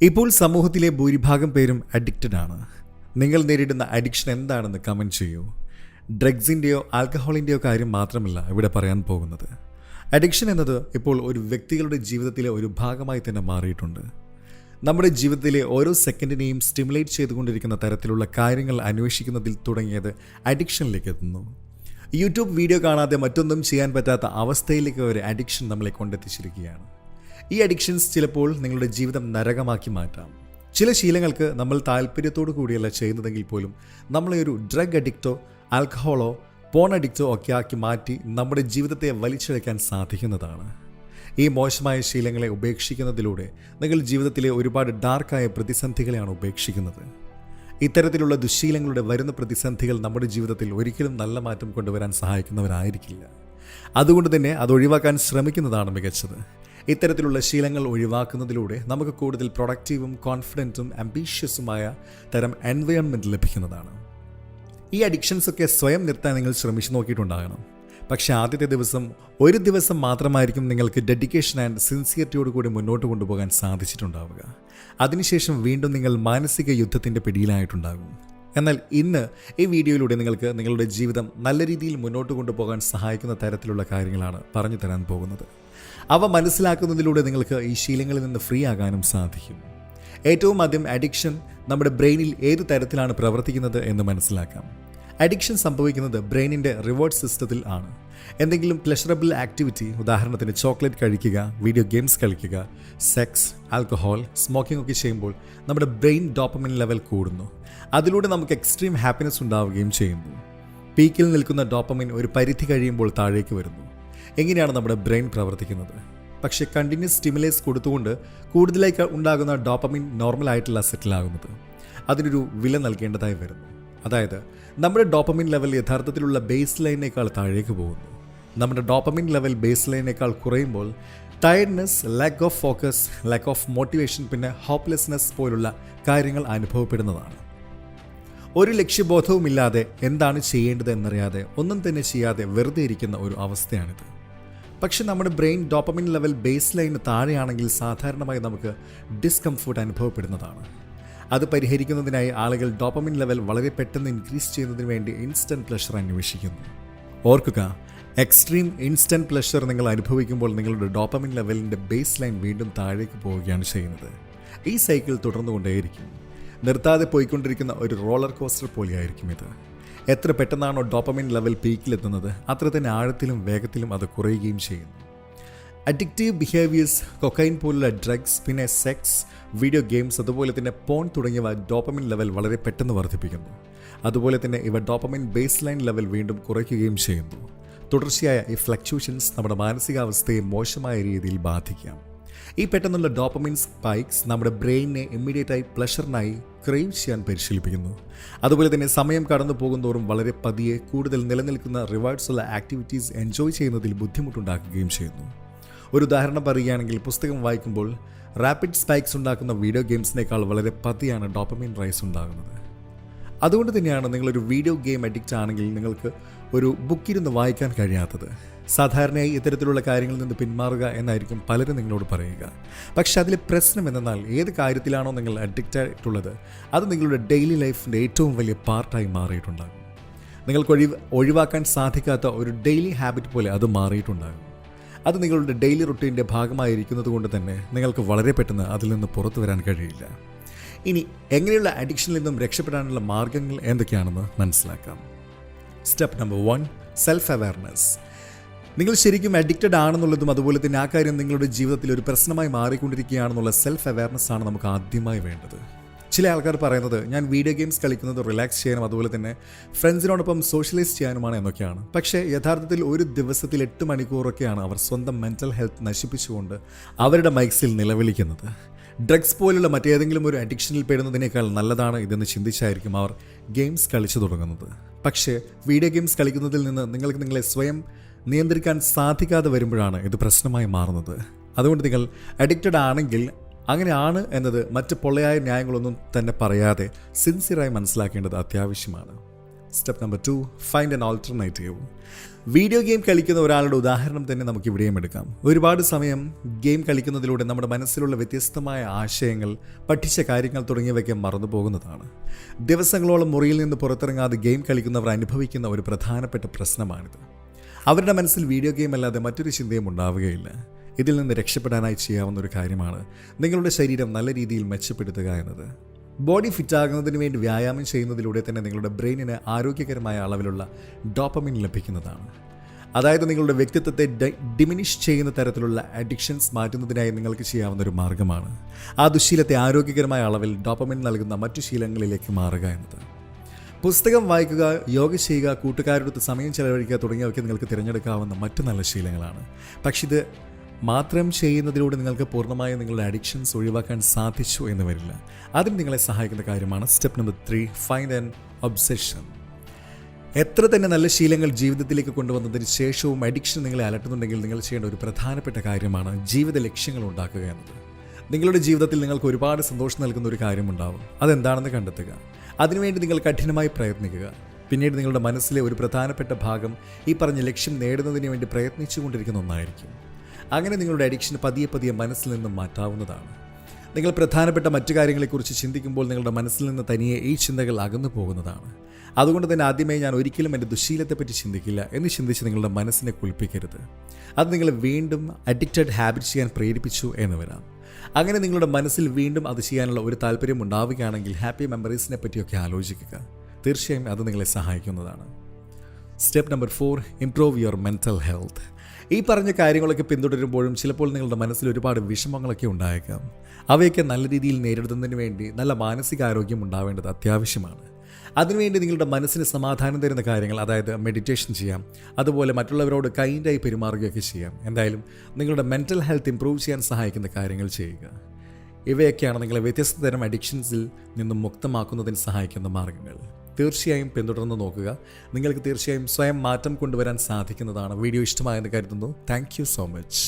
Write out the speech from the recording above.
ഇപ്പോൾ സമൂഹത്തിലെ ഭൂരിഭാഗം പേരും അഡിക്റ്റഡ് ആണ്. നിങ്ങൾ നേരിടുന്ന അഡിക്ഷൻ എന്താണെന്ന് കമൻറ്റ് ചെയ്യൂ. ഡ്രഗ്സിൻ്റെയോ ആൽക്കഹോളിൻ്റെയോ കാര്യം മാത്രമല്ല ഇവിടെ പറയാൻ പോകുന്നത്. അഡിക്ഷൻ എന്നത് ഇപ്പോൾ ഒരു വ്യക്തികളുടെ ജീവിതത്തിലെ ഒരു ഭാഗമായി തന്നെ മാറിയിട്ടുണ്ട്. നമ്മുടെ ജീവിതത്തിലെ ഓരോ സെക്കൻഡിനെയും സ്റ്റിമുലേറ്റ് ചെയ്തുകൊണ്ടിരിക്കുന്ന തരത്തിലുള്ള കാര്യങ്ങൾ അന്വേഷിക്കുന്നതിൽ തുടങ്ങിയത് അഡിക്ഷനിലേക്ക് എത്തുന്നു. യൂട്യൂബ് വീഡിയോ കാണാതെ മറ്റൊന്നും ചെയ്യാൻ പറ്റാത്ത അവസ്ഥയിലേക്ക് ഒരു അഡിക്ഷൻ നമ്മളെ കൊണ്ടെത്തിച്ചിരിക്കുകയാണ്. ഈ അഡിക്ഷൻസ് ചിലപ്പോൾ നിങ്ങളുടെ ജീവിതം നരകമാക്കി മാറ്റാം. ചില ശീലങ്ങൾക്ക് നമ്മൾ താല്പര്യത്തോടു കൂടിയല്ല ചെയ്യുന്നതെങ്കിൽ പോലും നമ്മളെ ഒരു ഡ്രഗ് അഡിക്റ്റോ ആൽക്കഹോളോ പോൺ അഡിക്റ്റോ ഒക്കെ ആക്കി മാറ്റി നമ്മുടെ ജീവിതത്തെ വലിച്ചിഴക്കാൻ സാധിക്കുന്നതാണ്. ഈ മോശമായ ശീലങ്ങളെ ഉപേക്ഷിക്കുന്നതിലൂടെ നിങ്ങൾ ജീവിതത്തിലെ ഒരുപാട് ഡാർക്കായ പ്രതിസന്ധികളെയാണ് ഉപേക്ഷിക്കുന്നത്. ഇത്തരത്തിലുള്ള ദുശ്ശീലങ്ങളുടെ വരുന്ന പ്രതിസന്ധികൾ നമ്മുടെ ജീവിതത്തിൽ ഒരിക്കലും നല്ല മാറ്റം കൊണ്ടുവരാൻ സഹായിക്കുന്നവരായിരിക്കില്ല. അതുകൊണ്ട് തന്നെ അത് ഒഴിവാക്കാൻ ശ്രമിക്കുന്നതാണ് മികച്ചത്. ഇത്തരത്തിലുള്ള ശീലങ്ങൾ ഒഴിവാക്കുന്നതിലൂടെ നമുക്ക് കൂടുതൽ പ്രൊഡക്റ്റീവും കോൺഫിഡൻറ്റും ആംബീഷ്യസുമായ തരം എൻവയോൺമെൻറ്റ് ലഭിക്കുന്നതാണ്. ഈ അഡിക്ഷൻസൊക്കെ സ്വയം നിർത്താൻ നിങ്ങൾ ശ്രമിച്ചു നോക്കിയിട്ടുണ്ടാകണം. പക്ഷേ ആദ്യത്തെ ദിവസം ഒരു ദിവസം മാത്രമായിരിക്കും നിങ്ങൾക്ക് ഡെഡിക്കേഷൻ ആൻഡ് സിൻസിയറിറ്റിയോട് കൂടി മുന്നോട്ട് കൊണ്ടുപോകാൻ സാധിച്ചിട്ടുണ്ടാവുക. അതിനുശേഷം വീണ്ടും നിങ്ങൾ മാനസിക യുദ്ധത്തിൻ്റെ പിടിയിലായിട്ടുണ്ടാകും. എന്നാൽ ഇന്ന് ഈ വീഡിയോയിലൂടെ നിങ്ങൾക്ക് നിങ്ങളുടെ ജീവിതം നല്ല രീതിയിൽ മുന്നോട്ട് കൊണ്ടുപോകാൻ സഹായിക്കുന്ന തരത്തിലുള്ള കാര്യങ്ങളാണ് പറഞ്ഞു തരാൻ പോകുന്നത്. അവ മനസ്സിലാക്കുന്നതിലൂടെ നിങ്ങൾക്ക് ഈ ശീലങ്ങളിൽ നിന്ന് ഫ്രീ ആകാനും സാധിക്കും. ഏറ്റവും ആദ്യം അഡിക്ഷൻ നമ്മുടെ ബ്രെയിനിൽ ഏത് തരത്തിലാണ് പ്രവർത്തിക്കുന്നത് എന്ന് മനസ്സിലാക്കാം. അഡിക്ഷൻ സംഭവിക്കുന്നത് ബ്രെയിനിൻ്റെ റിവാർഡ് സിസ്റ്റത്തിൽ ആണ്. എന്തെങ്കിലും പ്ലഷറബിൾ ആക്ടിവിറ്റി, ഉദാഹരണത്തിന് ചോക്ലേറ്റ് കഴിക്കുക, വീഡിയോ ഗെയിംസ് കളിക്കുക, സെക്സ്, ആൽക്കഹോൾ, സ്മോക്കിംഗ് ഒക്കെ ചെയ്യുമ്പോൾ നമ്മുടെ ബ്രെയിൻ ഡോപ്പമിൻ ലെവൽ കൂടുന്നു. അതിലൂടെ നമുക്ക് എക്സ്ട്രീം ഹാപ്പിനെസ് ഉണ്ടാവുകയും ചെയ്യുന്നു. പീക്കിൽ നിൽക്കുന്ന ഡോപ്പമിൻ ഒരു പരിധി കഴിയുമ്പോൾ താഴേക്ക് വരുന്നു. എങ്ങനെയാണ് നമ്മുടെ ബ്രെയിൻ പ്രവർത്തിക്കുന്നത്? പക്ഷേ കണ്ടിന്യൂസ് സ്റ്റിമുലേസ് കൊടുത്തുകൊണ്ട് കൂടുതലായി ഉണ്ടാകുന്ന ഡോപ്പമിൻ നോർമലായിട്ടല്ല സെറ്റിലാകുന്നത്. അതിനൊരു വില നൽകേണ്ടതായി വരുന്നു. അതായത് നമ്മുടെ ഡോപ്പമിൻ ലെവൽ യഥാർത്ഥത്തിലുള്ള ബേസ് ലൈനേക്കാൾ താഴേക്ക് പോകുന്നു. നമ്മുടെ ഡോപ്പമിൻ ലെവൽ ബേസ് ലൈനേക്കാൾ കുറയുമ്പോൾ tiredness, lack of focus, lack of motivation, പിന്നെ ഹോപ്പ്ലെസ്നെസ് പോലുള്ള കാര്യങ്ങൾ അനുഭവപ്പെടുന്നതാണ്. ഒരു ലക്ഷ്യബോധവുമില്ലാതെ എന്താണ് ചെയ്യേണ്ടത് എന്നറിയാതെ ഒന്നും തന്നെ ചെയ്യാതെ വെറുതെ ഇരിക്കുന്ന ഒരു അവസ്ഥയാണിത്. പക്ഷെ നമ്മുടെ brain dopamine level base line താഴെയാണെങ്കിൽ സാധാരണമായി നമുക്ക് ഡിസ്കംഫർട്ട് അനുഭവപ്പെടുന്നതാണ്. അത് പരിഹരിക്കുന്നതിനായി ആളുകൾ ഡോപ്പമിൻ ലെവൽ വളരെ പെട്ടെന്ന് ഇൻക്രീസ് ചെയ്യുന്നതിന് വേണ്ടി ഇൻസ്റ്റൻറ്റ് പ്ലഷർ അന്വേഷിക്കുന്നു. ഓർക്കുക, എക്സ്ട്രീം ഇൻസ്റ്റൻറ്റ് പ്ലഷർ നിങ്ങൾ അനുഭവിക്കുമ്പോൾ നിങ്ങളുടെ ഡോപ്പമിൻ ലെവലിൻ്റെ ബേസ് ലൈൻ വീണ്ടും താഴേക്ക് പോവുകയാണ് ചെയ്യുന്നത്. ഈ സൈക്കിൾ തുടർന്നുകൊണ്ടേയിരിക്കും. നിർത്താതെ പോയിക്കൊണ്ടിരിക്കുന്ന ഒരു റോളർ കോസ്റ്റർ പോലെയായിരിക്കും ഇത്. എത്ര പെട്ടെന്നാണോ ഡോപ്പമിൻ ലെവൽ പീക്കിലെത്തുന്നത് അത്ര തന്നെ ആഴത്തിലും വേഗത്തിലും അത് കുറയുകയും ചെയ്യുന്നു. അഡിക്റ്റീവ് ബിഹേവിയേഴ്സ്, കൊക്കൈൻ പോലുള്ള ഡ്രഗ്സ്, പിന്നെ സെക്സ്, വീഡിയോ ഗെയിംസ്, അതുപോലെ തന്നെ പോൺ തുടങ്ങിയവ ഡോപ്പമിൻ ലെവൽ വളരെ പെട്ടെന്ന് വർദ്ധിപ്പിക്കുന്നു. അതുപോലെ തന്നെ ഇവ ഡോപ്പമിൻ ബേസ് ലൈൻ ലെവൽ വീണ്ടും കുറയ്ക്കുകയും ചെയ്യുന്നു. തുടർച്ചയായ ഈ ഫ്ലക്ച്വേഷൻസ് നമ്മുടെ മാനസികാവസ്ഥയെ മോശമായ രീതിയിൽ ബാധിക്കാം. ഈ പെട്ടെന്നുള്ള ഡോപ്പമിൻ സ്പൈക്സ് നമ്മുടെ ബ്രെയിനിനെ ഇമ്മീഡിയറ്റായി പ്ലഷറിനായി ക്രേവ് ചെയ്യാൻ പരിശീലിപ്പിക്കുന്നു. അതുപോലെ തന്നെ സമയം കടന്നു പോകുന്തോറും വളരെ പതിയെ കൂടുതൽ നിലനിൽക്കുന്ന റിവാർഡ്സുള്ള ആക്ടിവിറ്റീസ് എൻജോയ് ചെയ്യുന്നതിൽ ബുദ്ധിമുട്ടുണ്ടാക്കുകയും ചെയ്യുന്നു. ഒരു ഉദാഹരണം പറയുകയാണെങ്കിൽ, പുസ്തകം വായിക്കുമ്പോൾ റാപ്പിഡ് സ്പൈക്സ് ഉണ്ടാക്കുന്ന വീഡിയോ ഗെയിംസിനേക്കാൾ വളരെ പതിയാണ് ഡോപ്പമിൻ റൈസ് ഉണ്ടാകുന്നത്. അതുകൊണ്ട് തന്നെയാണ് നിങ്ങളൊരു വീഡിയോ ഗെയിം അഡിക്റ്റ് ആണെങ്കിൽ നിങ്ങൾക്ക് ഒരു ബുക്കിരുന്ന് വായിക്കാൻ കഴിയാത്തത്. സാധാരണയായി ഇത്തരത്തിലുള്ള കാര്യങ്ങളിൽ നിന്ന് പിന്മാറുക എന്നായിരിക്കും പലരും നിങ്ങളോട് പറയുക. പക്ഷെ അതിലെ പ്രശ്നം എന്തെന്നാൽ ഏത് കാര്യത്തിലാണോ നിങ്ങൾ അഡിക്റ്റ് ആയിട്ടുള്ളത് അത് നിങ്ങളുടെ ഡെയിലി ലൈഫിൻ്റെ ഏറ്റവും വലിയ പാർട്ടായി മാറിയിട്ടുണ്ടാകും. നിങ്ങൾക്ക് ഒഴിവാക്കാൻ സാധിക്കാത്ത ഒരു ഡെയിലി ഹാബിറ്റ് പോലെ അത് മാറിയിട്ടുണ്ടാകും. അത് നിങ്ങളുടെ ഡെയിലി റുട്ടീൻ്റെ ഭാഗമായിരിക്കുന്നത് കൊണ്ട് തന്നെ നിങ്ങൾക്ക് വളരെ പെട്ടെന്ന് അതിൽ നിന്ന് പുറത്തു വരാൻ കഴിയില്ല. ഇനി എങ്ങനെയുള്ള അഡിക്ഷനിൽ നിന്നും രക്ഷപ്പെടാനുള്ള മാർഗ്ഗങ്ങൾ എന്തൊക്കെയാണെന്ന് മനസ്സിലാക്കാം. Step number 1, self awareness. നിങ്ങൾ ശരിക്കും അഡിക്റ്റഡ് ആണെന്നുള്ളതും അതുപോലെ തന്നെ ആ കാര്യം നിങ്ങളുടെ ജീവിതത്തിൽ ഒരു പ്രശ്നമായി മാറിക്കൊണ്ടിരിക്കുകയാണെന്നുള്ള സെൽഫ് അവെയർനെസ് ആണ് നമുക്ക് ആദ്യമായി വേണ്ടത്. ചില ആൾക്കാർ പറയുന്നത് ഞാൻ വീഡിയോ ഗെയിംസ് കളിക്കുന്നത് റിലാക്സ് ചെയ്യാനും അതുപോലെ തന്നെ ഫ്രണ്ട്സിനോടൊപ്പം സോഷ്യലൈസ് ചെയ്യാനുമാണ് എന്നൊക്കെയാണ്. പക്ഷേ യഥാർത്ഥത്തിൽ ഒരു ദിവസത്തിൽ 8 മണിക്കൂറൊക്കെയാണ് അവർ സ്വന്തം മെൻ്റൽ ഹെൽത്ത് നശിപ്പിച്ചുകൊണ്ട് അവരുടെ മൈക്സിൽ നിലവിളിക്കുന്നത്. ഡ്രഗ്സ് പോലുള്ള മറ്റേതെങ്കിലും ഒരു അഡിക്ഷനിൽ പെടുന്നതിനേക്കാൾ നല്ലതാണ് ഇതെന്ന് ചിന്തിച്ചായിരിക്കും അവർ ഗെയിംസ് കളിച്ചു തുടങ്ങുന്നത്. പക്ഷേ വീഡിയോ ഗെയിംസ് കളിക്കുന്നതിൽ നിന്ന് നിങ്ങൾക്ക് നിങ്ങളെ സ്വയം നിയന്ത്രിക്കാൻ സാധിക്കാതെ വരുമ്പോഴാണ് ഇത് പ്രശ്നമായി മാറുന്നത്. അതുകൊണ്ട് നിങ്ങൾ അഡിക്റ്റഡ് ആണെങ്കിൽ അങ്ങനെയാണ് എന്നത് മറ്റ് പൊള്ളയായ ന്യായങ്ങളൊന്നും തന്നെ പറയാതെ സിൻസിയറായി മനസ്സിലാക്കേണ്ടത് അത്യാവശ്യമാണ്. Step number 2, find an alternative. Video game കളിക്കുന്ന ഒരാളുടെ ഉദാഹരണം തന്നെ നമുക്ക് ഇവിടെയും എടുക്കാം. ഒരുപാട് സമയം ഗെയിം കളിക്കുന്നതിലൂടെ നമ്മുടെ മനസ്സിലുള്ള വ്യത്യസ്തമായ ആശയങ്ങൾ, പഠിച്ച കാര്യങ്ങൾ തുടങ്ങിയവയ്ക്ക് മറന്നു പോകുന്നതാണ്. ദിവസങ്ങളോളം മുറിയിൽ നിന്ന് പുറത്തിറങ്ങാതെ ഗെയിം കളിക്കുന്നവർ അനുഭവിക്കുന്ന ഒരു പ്രധാനപ്പെട്ട പ്രശ്നമാണിത്. അവരുടെ മനസ്സിൽ വീഡിയോ ഗെയിം അല്ലാതെ മറ്റൊരു ചിന്തയും ഉണ്ടാവുകയില്ല. ഇതിൽ നിന്ന് രക്ഷപ്പെടാനായി ചെയ്യാവുന്ന ഒരു കാര്യമാണ് നിങ്ങളുടെ ശരീരം നല്ല രീതിയിൽ മെച്ചപ്പെടുത്തുക എന്നത്. ബോഡി ഫിറ്റാകുന്നതിന് വേണ്ടി വ്യായാമം ചെയ്യുന്നതിലൂടെ തന്നെ നിങ്ങളുടെ ബ്രെയിനിന് ആരോഗ്യകരമായ അളവിലുള്ള ഡോപ്പമിൻ ലഭിക്കുന്നതാണ്. അതായത് നിങ്ങളുടെ വ്യക്തിത്വത്തെ ഡിമിനിഷ് ചെയ്യുന്ന തരത്തിലുള്ള അഡിക്ഷൻസ് മാറ്റുന്നതിനായി നിങ്ങൾക്ക് ചെയ്യാവുന്ന ഒരു മാർഗ്ഗമാണ് ആ ദുശ്ശീലത്തെ ആരോഗ്യകരമായ അളവിൽ ഡോപ്പമിൻ നൽകുന്ന മറ്റു ശീലങ്ങളിലേക്ക് മാറുക എന്നത്. പുസ്തകം വായിക്കുക, യോഗ ചെയ്യുക, കൂട്ടുകാരോടൊത്ത് സമയം ചെലവഴിക്കുക തുടങ്ങിയവയ്ക്ക് നിങ്ങൾക്ക് തിരഞ്ഞെടുക്കാവുന്ന മറ്റു നല്ല ശീലങ്ങളാണ്. പക്ഷേ ഇത് മാത്രം ചെയ്യുന്നതിലൂടെ നിങ്ങൾക്ക് പൂർണ്ണമായും നിങ്ങളുടെ അഡിക്ഷൻസ് ഒഴിവാക്കാൻ സാധിച്ചു എന്ന് വരില്ല. അതിന് നിങ്ങളെ സഹായിക്കുന്ന കാര്യമാണ് step number 3, find an obsession. എത്ര തന്നെ നല്ല ശീലങ്ങൾ ജീവിതത്തിലേക്ക് കൊണ്ടുവന്നതിന് ശേഷവും അഡിക്ഷൻ നിങ്ങളെ അലട്ടുന്നുണ്ടെങ്കിൽ നിങ്ങൾ ചെയ്യേണ്ട ഒരു പ്രധാനപ്പെട്ട കാര്യമാണ് ജീവിത ലക്ഷ്യങ്ങൾ ഉണ്ടാക്കുക എന്നത്. നിങ്ങളുടെ ജീവിതത്തിൽ നിങ്ങൾക്ക് ഒരുപാട് സന്തോഷം നൽകുന്ന ഒരു കാര്യമുണ്ടാവും. അതെന്താണെന്ന് കണ്ടെത്തുക. അതിനുവേണ്ടി നിങ്ങൾ കഠിനമായി പ്രയത്നിക്കുക. പിന്നീട് നിങ്ങളുടെ മനസ്സിലെ ഒരു പ്രധാനപ്പെട്ട ഭാഗം ഈ പറഞ്ഞ ലക്ഷ്യം നേടുന്നതിന് വേണ്ടി പ്രയത്നിച്ചു കൊണ്ടിരിക്കുന്ന ഒന്നായിരിക്കും. അങ്ങനെ നിങ്ങളുടെ അഡിക്ഷൻ പതിയെ പതിയെ മനസ്സിൽ നിന്നും മാറ്റാവുന്നതാണ്. നിങ്ങൾ പ്രധാനപ്പെട്ട മറ്റു കാര്യങ്ങളെക്കുറിച്ച് ചിന്തിക്കുമ്പോൾ നിങ്ങളുടെ മനസ്സിൽ നിന്ന് തനിയെ ഈ ചിന്തകൾ അകന്നു പോകുന്നതാണ്. അതുകൊണ്ട് തന്നെ ആദ്യമേ ഞാൻ ഒരിക്കലും എൻ്റെ ദുശ്ശീലത്തെപ്പറ്റി ചിന്തിക്കില്ല എന്ന് ചിന്തിച്ച് നിങ്ങളുടെ മനസ്സിനെ കുളിപ്പിക്കരുത്. അത് നിങ്ങളെ വീണ്ടും അഡിക്റ്റഡ് ഹാബിറ്റ് ചെയ്യാൻ പ്രേരിപ്പിച്ചു എന്ന് വരാം. അങ്ങനെ നിങ്ങളുടെ മനസ്സിൽ വീണ്ടും അത് ചെയ്യാനുള്ള ഒരു താല്പര്യം ഉണ്ടാവുകയാണെങ്കിൽ ഹാപ്പി മെമ്മറീസിനെ പറ്റിയൊക്കെ ആലോചിക്കുക. തീർച്ചയായും അത് നിങ്ങളെ സഹായിക്കുന്നതാണ്. Step number 4, improve your mental health. ഈ പറഞ്ഞ കാര്യങ്ങളൊക്കെ പിന്തുടരുമ്പോഴും ചിലപ്പോൾ നിങ്ങളുടെ മനസ്സിൽ ഒരുപാട് വിഷമങ്ങളൊക്കെ ഉണ്ടായേക്കാം. അവയൊക്കെ നല്ല രീതിയിൽ നേരിടുന്നതിന് വേണ്ടി നല്ല മാനസികാരോഗ്യം ഉണ്ടാവേണ്ടത് അത്യാവശ്യമാണ്. അതിനുവേണ്ടി നിങ്ങളുടെ മനസ്സിന് സമാധാനം തരുന്ന കാര്യങ്ങൾ, അതായത് മെഡിറ്റേഷൻ ചെയ്യാം, അതുപോലെ മറ്റുള്ളവരോട് കൈൻഡായി പെരുമാറുകയൊക്കെ ചെയ്യാം. എന്തായാലും നിങ്ങളുടെ മെൻ്റൽ ഹെൽത്ത് ഇംപ്രൂവ് ചെയ്യാൻ സഹായിക്കുന്ന കാര്യങ്ങൾ ചെയ്യുക. ഇവയൊക്കെയാണ് നിങ്ങളെ വ്യത്യസ്ത തരം അഡിക്ഷൻസിൽ നിന്നും മുക്തമാക്കുന്നതിന് സഹായിക്കുന്ന മാർഗ്ഗങ്ങൾ. തീർച്ചയായും പിന്തുടർന്ന് നോക്കുക. നിങ്ങൾക്ക് തീർച്ചയായും സ്വയം മാറ്റം കൊണ്ടുവരാൻ സാധിക്കുന്നതാണ്. വീഡിയോ ഇഷ്ടമായെന്ന് കരുതുന്നു. Thank you so much.